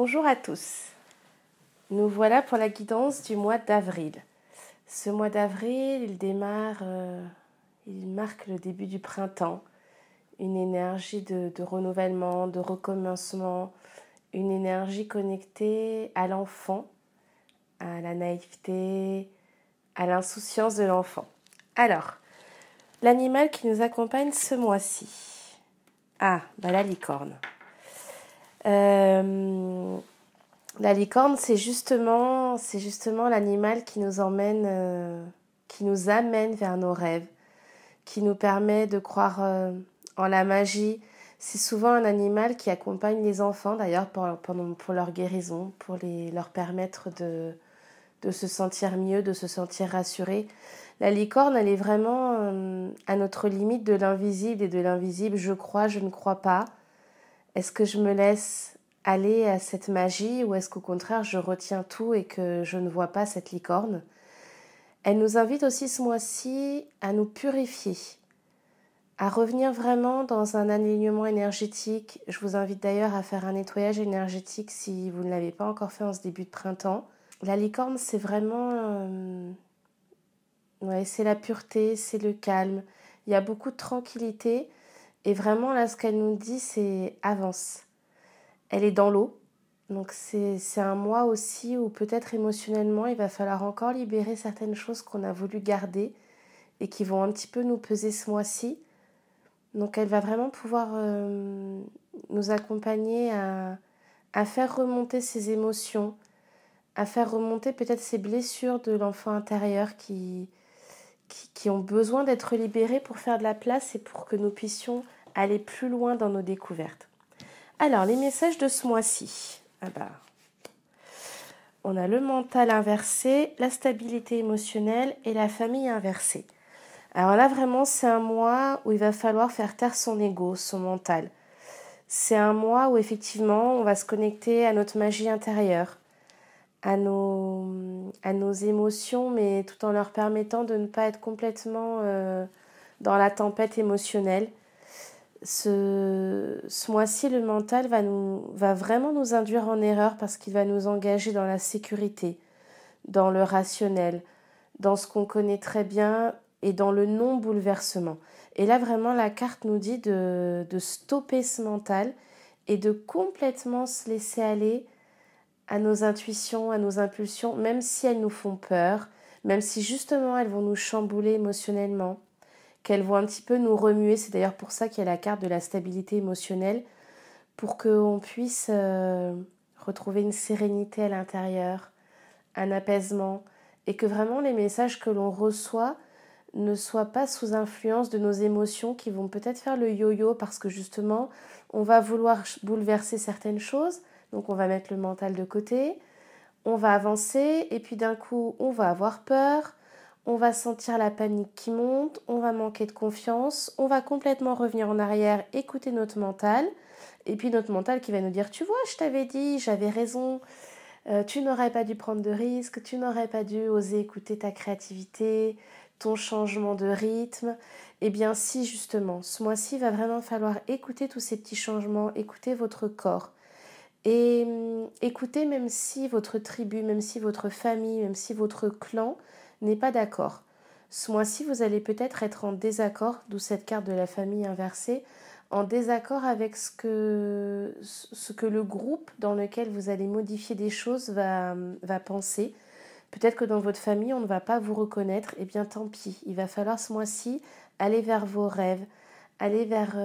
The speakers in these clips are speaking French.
Bonjour à tous. Nous voilà pour la guidance du mois d'avril. Ce mois d'avril, il marque le début du printemps, une énergie de renouvellement, de recommencement, une énergie connectée à l'enfant, à la naïveté, à l'insouciance de l'enfant. Alors, l'animal qui nous accompagne ce mois-ci. La licorne. La licorne, c'est justement l'animal qui nous amène vers nos rêves, qui nous permet de croire en la magie. C'est souvent un animal qui accompagne les enfants, d'ailleurs, pour leur guérison, pour leur permettre de se sentir mieux, de se sentir rassurés. La licorne, elle est vraiment à notre limite de l'invisible et de l'invisible. Je crois, je ne crois pas. Est-ce que je me laisse aller à cette magie ou est-ce qu'au contraire je retiens tout et que je ne vois pas cette licorne? Elle nous invite aussi ce mois-ci à nous purifier, à revenir vraiment dans un alignement énergétique. Je vous invite d'ailleurs à faire un nettoyage énergétique si vous ne l'avez pas encore fait en ce début de printemps. La licorne, c'est vraiment... c'est la pureté, c'est le calme. Il y a beaucoup de tranquillité et vraiment là ce qu'elle nous dit c'est avance. Elle est dans l'eau, donc c'est un mois aussi où peut-être émotionnellement il va falloir encore libérer certaines choses qu'on a voulu garder et qui vont un petit peu nous peser ce mois-ci. Donc elle va vraiment pouvoir nous accompagner à faire remonter ces émotions, à faire remonter peut-être ces blessures de l'enfant intérieur qui ont besoin d'être libérées pour faire de la place et pour que nous puissions aller plus loin dans nos découvertes. Alors, les messages de ce mois-ci. On a le mental inversé, la stabilité émotionnelle et la famille inversée. Alors là, vraiment, c'est un mois où il va falloir faire taire son ego, son mental. C'est un mois où, effectivement, on va se connecter à notre magie intérieure, à nos émotions, mais tout en leur permettant de ne pas être complètement dans la tempête émotionnelle. Ce mois-ci, le mental va vraiment nous induire en erreur parce qu'il va nous engager dans la sécurité, dans le rationnel, dans ce qu'on connaît très bien et dans le non-bouleversement. Et là, vraiment, la carte nous dit de stopper ce mental et de complètement se laisser aller à nos intuitions, à nos impulsions, même si elles nous font peur, même si justement elles vont nous chambouler émotionnellement, qu'elles vont un petit peu nous remuer. C'est d'ailleurs pour ça qu'il y a la carte de la stabilité émotionnelle, pour qu'on puisse retrouver une sérénité à l'intérieur, un apaisement, et que vraiment les messages que l'on reçoit ne soient pas sous influence de nos émotions qui vont peut-être faire le yo-yo parce que justement on va vouloir bouleverser certaines choses, donc on va mettre le mental de côté, on va avancer et puis d'un coup on va avoir peur, on va sentir la panique qui monte, on va manquer de confiance, on va complètement revenir en arrière, écouter notre mental, et puis notre mental qui va nous dire « Tu vois, je t'avais dit, j'avais raison, tu n'aurais pas dû prendre de risques, tu n'aurais pas dû oser écouter ta créativité, ton changement de rythme. » Eh bien si, justement, ce mois-ci, il va vraiment falloir écouter tous ces petits changements, écouter votre corps. Et écoutez, même si votre tribu, même si votre famille, même si votre clan n'est pas d'accord. Ce mois-ci, vous allez peut-être être en désaccord, d'où cette carte de la famille inversée, en désaccord avec ce que le groupe dans lequel vous allez modifier des choses va penser. Peut-être que dans votre famille, on ne va pas vous reconnaître, et bien tant pis. Il va falloir ce mois-ci aller vers vos rêves, aller vers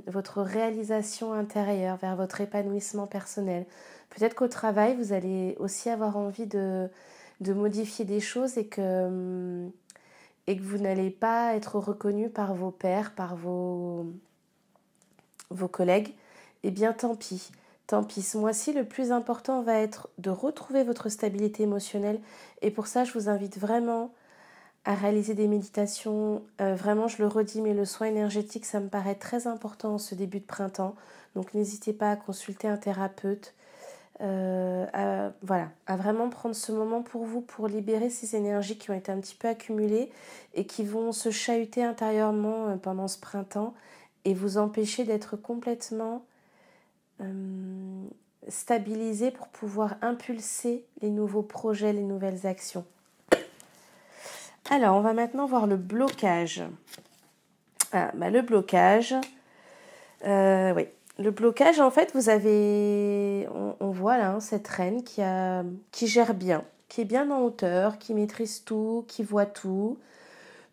votre réalisation intérieure, vers votre épanouissement personnel. Peut-être qu'au travail, vous allez aussi avoir envie de modifier des choses et que vous n'allez pas être reconnu par vos pairs, par vos collègues. Eh bien, tant pis. Tant pis. Ce mois-ci, le plus important va être de retrouver votre stabilité émotionnelle. Et pour ça, je vous invite vraiment à réaliser des méditations. Vraiment, je le redis, mais le soin énergétique, ça me paraît très important en ce début de printemps. Donc, n'hésitez pas à consulter un thérapeute. À vraiment prendre ce moment pour vous, pour libérer ces énergies qui ont été un petit peu accumulées et qui vont se chahuter intérieurement pendant ce printemps et vous empêcher d'être complètement stabiliser pour pouvoir impulser les nouveaux projets, les nouvelles actions. Alors, on va maintenant voir le blocage. Le blocage, oui. Le blocage, en fait, vous avez, on voit là, cette reine qui gère bien, qui est bien en hauteur, qui maîtrise tout, qui voit tout.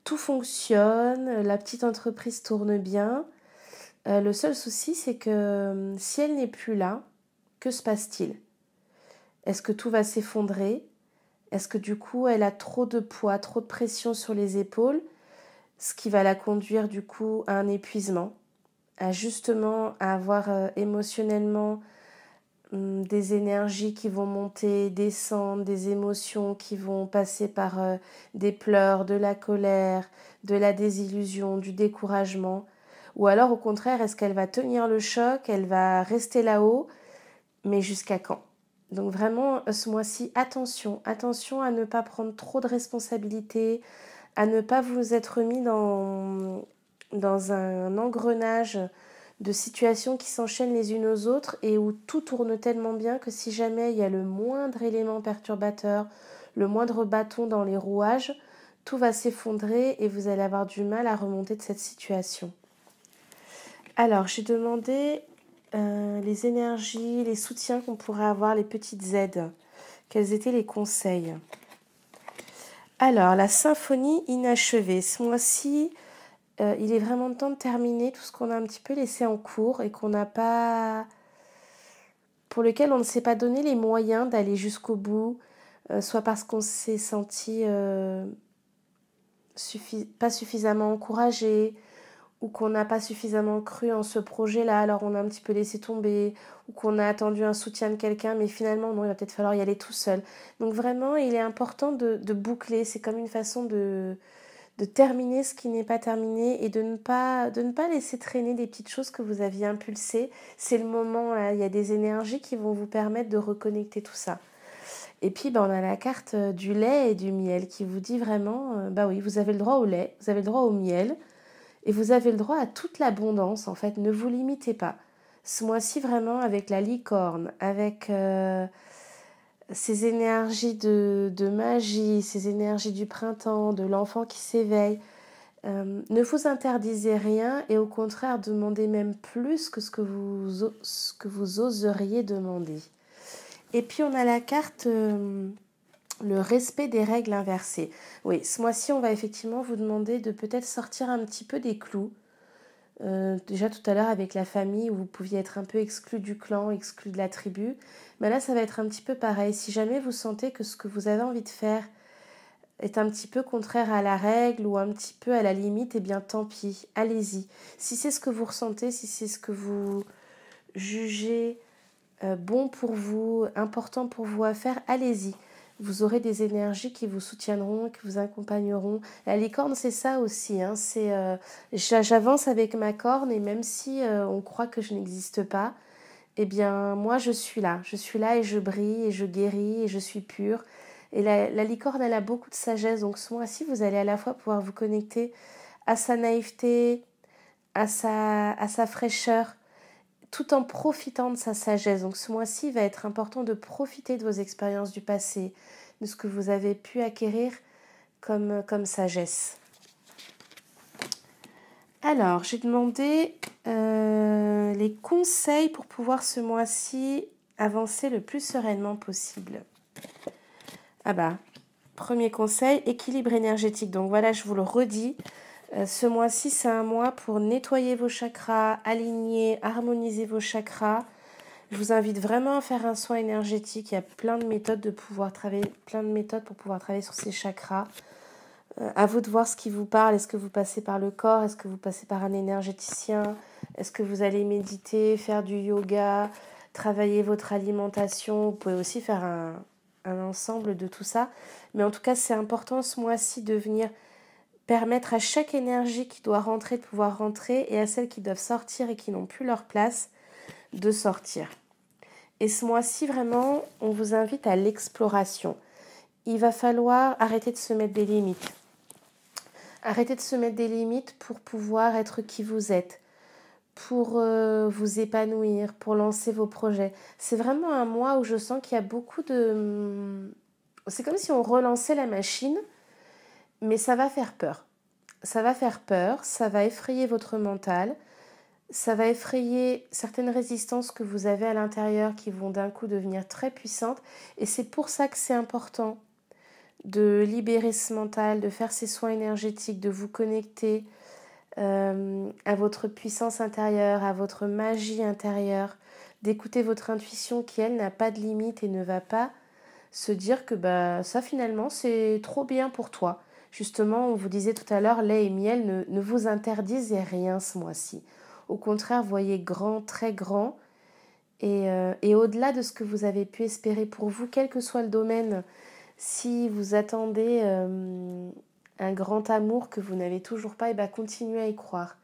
Tout fonctionne, la petite entreprise tourne bien. Le seul souci, c'est que si elle n'est plus là, que se passe-t-il? Est-ce que tout va s'effondrer? Est-ce que du coup, elle a trop de poids, trop de pression sur les épaules, ce qui va la conduire du coup à un épuisement, à avoir émotionnellement des énergies qui vont monter, descendre, des émotions qui vont passer par des pleurs, de la colère, de la désillusion, du découragement? Ou alors au contraire, est-ce qu'elle va tenir le choc, elle va rester là-haut, mais jusqu'à quand? Donc vraiment, ce mois-ci, attention à ne pas prendre trop de responsabilités, à ne pas vous être mis dans un engrenage de situations qui s'enchaînent les unes aux autres et où tout tourne tellement bien que si jamais il y a le moindre élément perturbateur, le moindre bâton dans les rouages, tout va s'effondrer et vous allez avoir du mal à remonter de cette situation. Alors, j'ai demandé les énergies, les soutiens qu'on pourrait avoir, les petites aides. Quels étaient les conseils? Alors, la symphonie inachevée. Ce mois-ci, il est vraiment temps de terminer tout ce qu'on a un petit peu laissé en cours et qu'on n'a pas, pour lequel on ne s'est pas donné les moyens d'aller jusqu'au bout, soit parce qu'on s'est senti pas suffisamment encouragé, ou qu'on n'a pas suffisamment cru en ce projet-là, alors on a un petit peu laissé tomber, ou qu'on a attendu un soutien de quelqu'un, mais finalement, non, il va peut-être falloir y aller tout seul. Donc vraiment, il est important de boucler, c'est comme une façon de terminer ce qui n'est pas terminé et de ne pas laisser traîner des petites choses que vous aviez impulsées. C'est le moment, là, il y a des énergies qui vont vous permettre de reconnecter tout ça. Et puis, on a la carte du lait et du miel qui vous dit vraiment, oui, vous avez le droit au lait, vous avez le droit au miel, et vous avez le droit à toute l'abondance, en fait. Ne vous limitez pas. Ce mois-ci, vraiment, avec la licorne, avec ces énergies de magie, ces énergies du printemps, de l'enfant qui s'éveille, ne vous interdisez rien et au contraire, demandez même plus que ce que vous oseriez demander. Et puis, on a la carte... le respect des règles inversées. Oui, ce mois-ci, on va effectivement vous demander de peut-être sortir un petit peu des clous. Déjà tout à l'heure avec la famille où vous pouviez être un peu exclu du clan, exclu de la tribu. Mais là, ça va être un petit peu pareil. Si jamais vous sentez que ce que vous avez envie de faire est un petit peu contraire à la règle ou un petit peu à la limite, eh bien tant pis, allez-y. Si c'est ce que vous ressentez, si c'est ce que vous jugez bon pour vous, important pour vous à faire, allez-y. Vous aurez des énergies qui vous soutiendront, qui vous accompagneront. La licorne, c'est ça aussi. J'avance avec ma corne et même si on croit que je n'existe pas, eh bien, moi, je suis là. Je suis là et je brille et je guéris et je suis pure. Et la licorne, elle a beaucoup de sagesse. Donc, ce mois-ci, vous allez à la fois pouvoir vous connecter à sa naïveté, à sa fraîcheur, tout en profitant de sa sagesse. Donc ce mois-ci, il va être important de profiter de vos expériences du passé, de ce que vous avez pu acquérir comme sagesse. Alors, j'ai demandé les conseils pour pouvoir ce mois-ci avancer le plus sereinement possible. Premier conseil, équilibre énergétique. Donc voilà, je vous le redis. Ce mois-ci, c'est un mois pour nettoyer vos chakras, aligner, harmoniser vos chakras. Je vous invite vraiment à faire un soin énergétique. Il y a plein de méthodes pour pouvoir travailler sur ces chakras. À vous de voir ce qui vous parle. Est-ce que vous passez par le corps? Est-ce que vous passez par un énergéticien? Est-ce que vous allez méditer, faire du yoga, travailler votre alimentation? Vous pouvez aussi faire un ensemble de tout ça. Mais en tout cas, c'est important ce mois-ci de venir permettre à chaque énergie qui doit rentrer de pouvoir rentrer et à celles qui doivent sortir et qui n'ont plus leur place de sortir. Et ce mois-ci, vraiment, on vous invite à l'exploration. Il va falloir arrêter de se mettre des limites. Arrêter de se mettre des limites pour pouvoir être qui vous êtes. pour vous épanouir, pour lancer vos projets. C'est vraiment un mois où je sens qu'il y a beaucoup de... C'est comme si on relançait la machine, mais ça va faire peur. Ça va faire peur, ça va effrayer votre mental, ça va effrayer certaines résistances que vous avez à l'intérieur qui vont d'un coup devenir très puissantes. Et c'est pour ça que c'est important de libérer ce mental, de faire ces soins énergétiques, de vous connecter à votre puissance intérieure, à votre magie intérieure, d'écouter votre intuition qui, elle, n'a pas de limite et ne va pas se dire que ça, finalement, c'est trop bien pour toi. Justement, on vous disait tout à l'heure, lait et miel ne vous interdisent rien ce mois-ci. Au contraire, voyez grand, très grand, et au-delà de ce que vous avez pu espérer pour vous, quel que soit le domaine, si vous attendez un grand amour que vous n'avez toujours pas, continuez à y croire.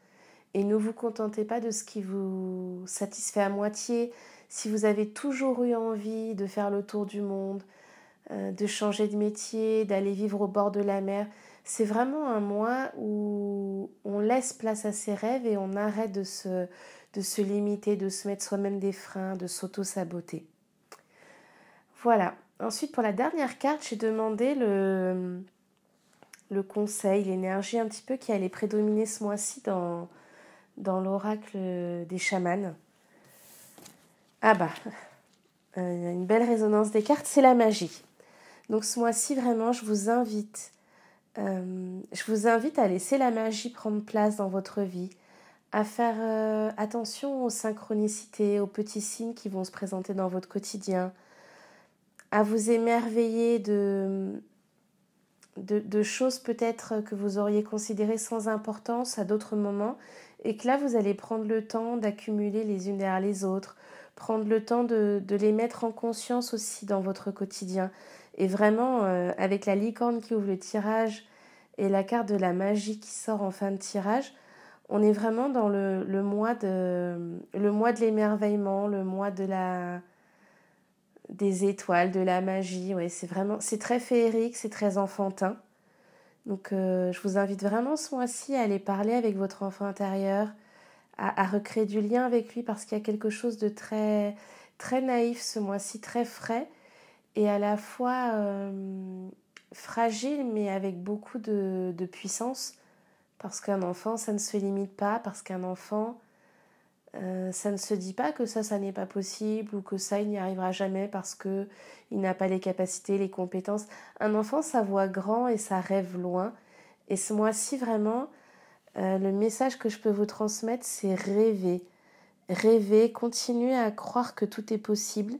Et ne vous contentez pas de ce qui vous satisfait à moitié. Si vous avez toujours eu envie de faire le tour du monde, de changer de métier, d'aller vivre au bord de la mer, c'est vraiment un mois où on laisse place à ses rêves et on arrête de se limiter, de se mettre soi-même des freins, de s'auto-saboter. Voilà. Ensuite, pour la dernière carte, j'ai demandé le conseil, l'énergie un petit peu qui allait prédominer ce mois-ci dans l'oracle des chamans. Ah une belle résonance des cartes, c'est la magie. Donc ce mois-ci, vraiment, je vous invite à laisser la magie prendre place dans votre vie, à faire attention aux synchronicités, aux petits signes qui vont se présenter dans votre quotidien, à vous émerveiller de choses peut-être que vous auriez considérées sans importance à d'autres moments, et que là, vous allez prendre le temps d'accumuler les unes derrière les autres, prendre le temps de les mettre en conscience aussi dans votre quotidien. Et vraiment, avec la licorne qui ouvre le tirage et la carte de la magie qui sort en fin de tirage, on est vraiment dans le mois de l'émerveillement, le mois des étoiles, de la magie. Ouais, c'est très féerique, c'est très enfantin. Donc je vous invite vraiment ce mois-ci à aller parler avec votre enfant intérieur, à recréer du lien avec lui, parce qu'il y a quelque chose de très, très naïf ce mois-ci, très frais et à la fois fragile mais avec beaucoup de puissance, parce qu'un enfant ça ne se limite pas, parce qu'un enfant ça ne se dit pas que ça n'est pas possible, ou que ça il n'y arrivera jamais parce que il n'a pas les capacités, les compétences. Un enfant ça voit grand et ça rêve loin, et ce mois-ci vraiment le message que je peux vous transmettre, c'est rêver, continuer à croire que tout est possible,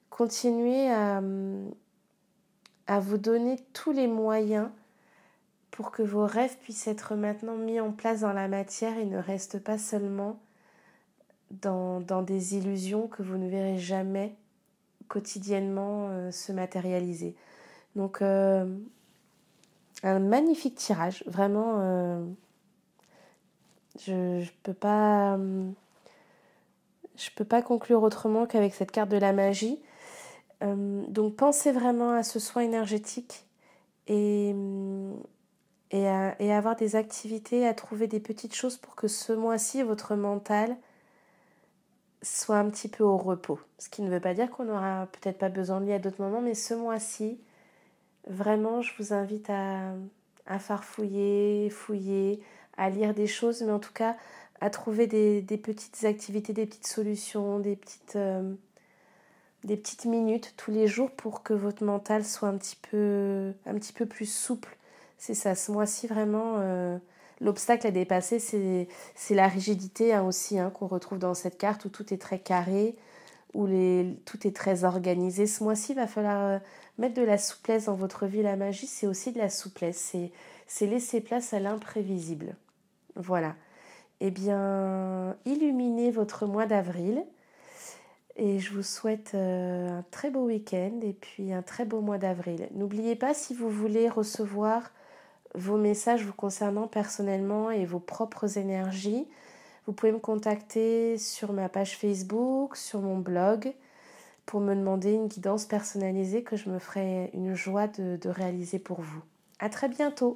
continuer à vous donner tous les moyens pour que vos rêves puissent être maintenant mis en place dans la matière et ne restent pas seulement dans des illusions que vous ne verrez jamais quotidiennement se matérialiser. Donc un magnifique tirage, vraiment je peux pas conclure autrement qu'avec cette carte de la magie. Donc pensez vraiment à ce soin énergétique et avoir des activités, à trouver des petites choses pour que ce mois-ci, votre mental soit un petit peu au repos. Ce qui ne veut pas dire qu'on n'aura peut-être pas besoin de lui à d'autres moments, mais ce mois-ci, vraiment, je vous invite à farfouiller, fouiller, à lire des choses, mais en tout cas, à trouver des petites activités, des petites solutions, des petites minutes tous les jours pour que votre mental soit un petit peu plus souple. C'est ça, ce mois-ci vraiment, l'obstacle à dépasser, c'est la rigidité aussi qu'on retrouve dans cette carte où tout est très carré, où tout est très organisé. Ce mois-ci, il va falloir mettre de la souplesse dans votre vie. La magie, c'est aussi de la souplesse, c'est laisser place à l'imprévisible. Voilà. Eh bien, illuminez votre mois d'avril. Et je vous souhaite un très beau week-end et puis un très beau mois d'avril. N'oubliez pas, si vous voulez recevoir vos messages vous concernant personnellement et vos propres énergies, vous pouvez me contacter sur ma page Facebook, sur mon blog, pour me demander une guidance personnalisée que je me ferai une joie de réaliser pour vous. À très bientôt!